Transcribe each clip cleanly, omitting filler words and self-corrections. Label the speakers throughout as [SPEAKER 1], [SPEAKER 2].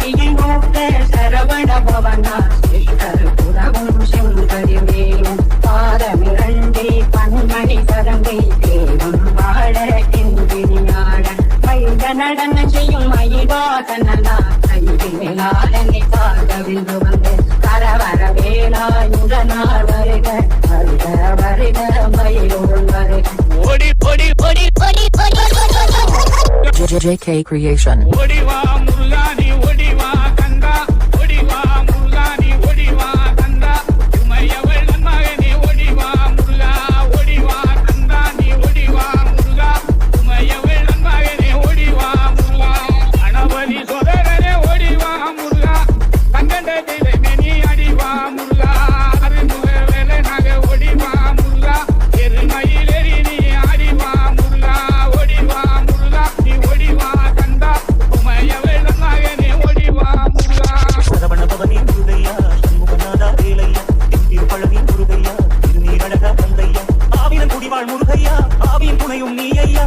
[SPEAKER 1] மணியில் மூத்த சரவண பவனா புறவும் செங்கரி மேலும் பாதமிரண்டே பன்மணி சரங்கை தேவம் வாழ தென்பிரியாட வைக நடன செய்யும் மயிவாசனா கைவிலாடனை பார்க்கவில்லை வந்து கரவர வேலாயுடனார் வருக வருக வருக மயிலோடு வருக
[SPEAKER 2] ஓடி ஓடி ஓடி ஓடி
[SPEAKER 3] JK Creation.
[SPEAKER 2] ஓடிவா முருகானி ஓடிவா கந்தா ஓடிவா முருகானி ஓடிவா கந்தா உமையவள் மகனே ஓடிவா முருகா ஓடிவா கந்தா நீ ஓடிவா முருகா உமையவள் மகனே ஓடிவா முருகா கணபதி சோதரனே ஓடிவா முருகா கங்கண்ட தெய்வமே நீ அடிவா முருகா அருமுக வேலை நக ஓடிவா முருகா எருமையிலேறி நீ ஆடிவா முருகா ஓடிவா முருகா நீ ஓடிவா கந்தா உமையவள் மகனே ஓடிவா முருகா
[SPEAKER 4] சரவண பவனே முருகையா சண்முகநாதா வேலையா திருப்பழனி முருகையா திருநீரழகா தந்தையா ஆவினன் குடிவாழ் முருகையா ஆவியின் துணையும் நீ ஐயா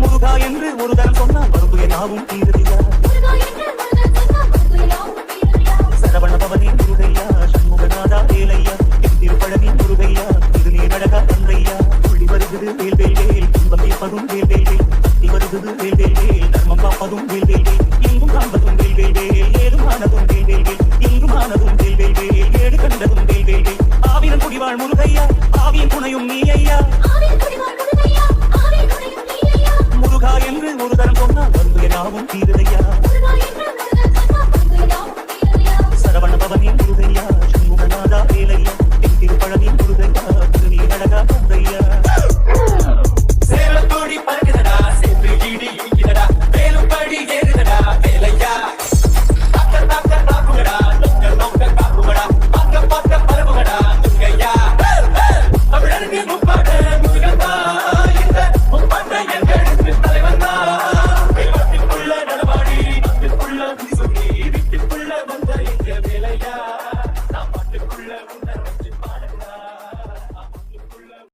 [SPEAKER 4] முருகா என்று ஒரு தரம் சொன்னால் மறுபுய நாவும் தீருதையா சரவண பவனே முருகையா சண்முகநாதா வேலையா திருப்பழனி முருகையா திருநீரழகா தந்தையா துள்ளி வருகிறது வேல் வேல் வேல் துன்பம் தீர்ப்பதும் வேல் வேல் வேல் தீ வருகிறது வேல் வேல் வேல் தர்மம் காப்பதும் வேல் வேல் வேல் எங்கும் காண்பதும் வேல் வேல் வேல் ஏதும் ஆனதும் வேல் வேல் வேல் எங்கும் ஆனதும் வேல் வேல் வேல் ஏடு கண்டதும் வேல் வேல் வேல் ஆவினன் குடிவாழ் முருகையா ஆவியின் துணையும் நீ ஐயா முருகா என்று ஒரு தரம் சொன்னால் வந்து நாவும் தீருதையா